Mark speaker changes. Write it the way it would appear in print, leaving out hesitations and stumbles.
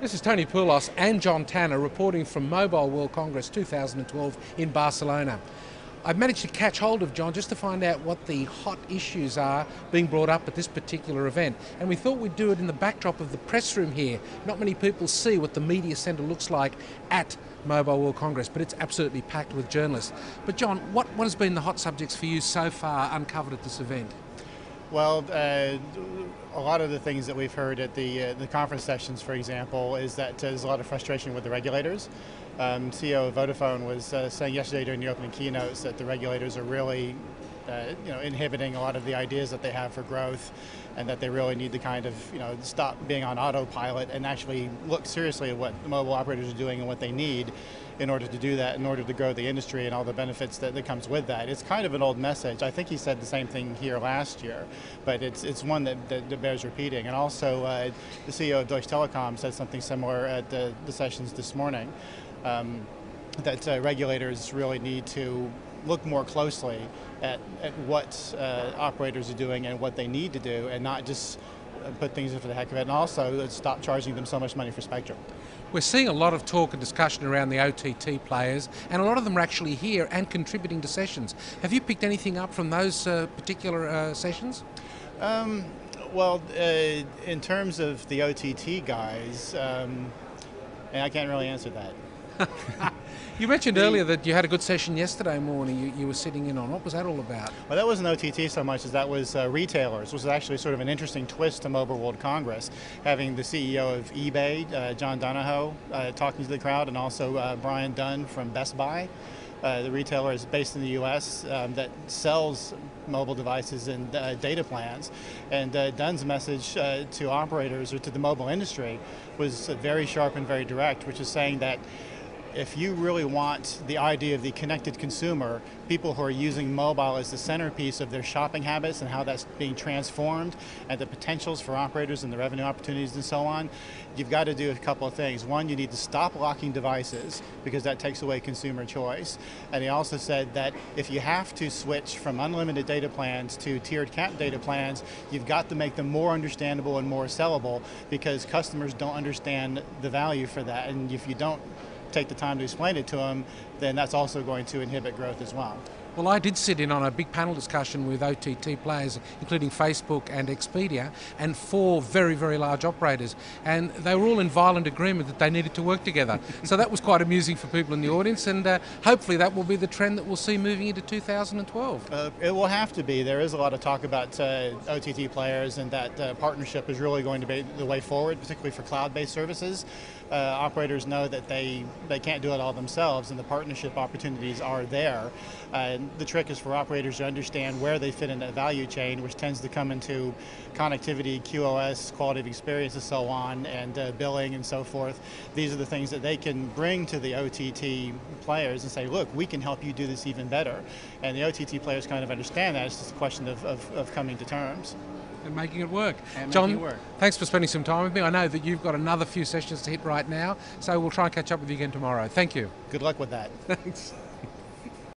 Speaker 1: This is Tony Poulos and John Tanner reporting from Mobile World Congress 2012 in Barcelona. I've managed to catch hold of John just to find out what the hot issues are being brought up at this particular event. And we thought we'd do it in the backdrop of the press room here. Not many people see what the media centre looks like at Mobile World Congress, but it's absolutely packed with journalists. But John, what has been the hot subjects for you so far uncovered at this event?
Speaker 2: Well, a lot of the things that we've heard at the conference sessions, for example, is that there's a lot of frustration with the regulators. CEO of Vodafone was saying yesterday during the opening keynotes that the regulators are really inhibiting a lot of the ideas that they have for growth, and that they really need to kind of stop being on autopilot and actually look seriously at what the mobile operators are doing and what they need in order to do that, in order to grow the industry and all the benefits that comes with that. It's kind of an old message. I think he said the same thing here last year, but it's one that bears repeating. And also the CEO of Deutsche Telekom said something similar at the sessions this morning, that regulators really need to look more closely at what operators are doing and what they need to do, and not just put things in for the heck of it, and also stop charging them so much money for spectrum.
Speaker 1: We're seeing a lot of talk and discussion around the OTT players, and a lot of them are actually here and contributing to sessions. Have you picked anything up from those particular sessions?
Speaker 2: Well, in terms of the OTT guys, I can't really answer that.
Speaker 1: You mentioned earlier that you had a good session yesterday morning you were sitting in on. What was that all about?
Speaker 2: Well, that wasn't OTT so much as that was retailers, which was actually sort of an interesting twist to Mobile World Congress, having the CEO of eBay, John Donahoe, talking to the crowd, and also Brian Dunn from Best Buy. The retailer is based in the US that sells mobile devices and data plans. And Dunn's message to operators, or to the mobile industry, was very sharp and very direct, which is saying that if you really want the idea of the connected consumer, people who are using mobile as the centerpiece of their shopping habits and how that's being transformed, and the potentials for operators and the revenue opportunities and so on, you've got to do a couple of things. One, you need to stop locking devices, because that takes away consumer choice. And he also said that if you have to switch from unlimited data plans to tiered cap data plans, you've got to make them more understandable and more sellable, because customers don't understand the value for that. And if you don't take the time to explain it to them, then that's also going to inhibit growth as well.
Speaker 1: Well, I did sit in on a big panel discussion with OTT players, including Facebook and Expedia, and 4 very, very large operators. And they were all in violent agreement that they needed to work together. So that was quite amusing for people in the audience, and hopefully that will be the trend that we'll see moving into 2012.
Speaker 2: It will have to be. There is a lot of talk about OTT players, and that partnership is really going to be the way forward, particularly for cloud-based services. Operators know that they can't do it all themselves, and the partnership opportunities are there. The trick is for operators to understand where they fit in that value chain, which tends to come into connectivity, QoS, quality of experience, and so on, and billing and so forth. These are the things that they can bring to the OTT players and say, look, we can help you do this even better. And the OTT players kind of understand that. It's just a question of coming to terms.
Speaker 1: And making it work.
Speaker 2: And
Speaker 1: John,
Speaker 2: making it work.
Speaker 1: Thanks for spending some time with me. I know that you've got another few sessions to hit right now, so we'll try and catch up with you again tomorrow. Thank you.
Speaker 2: Good luck with that.
Speaker 1: Thanks.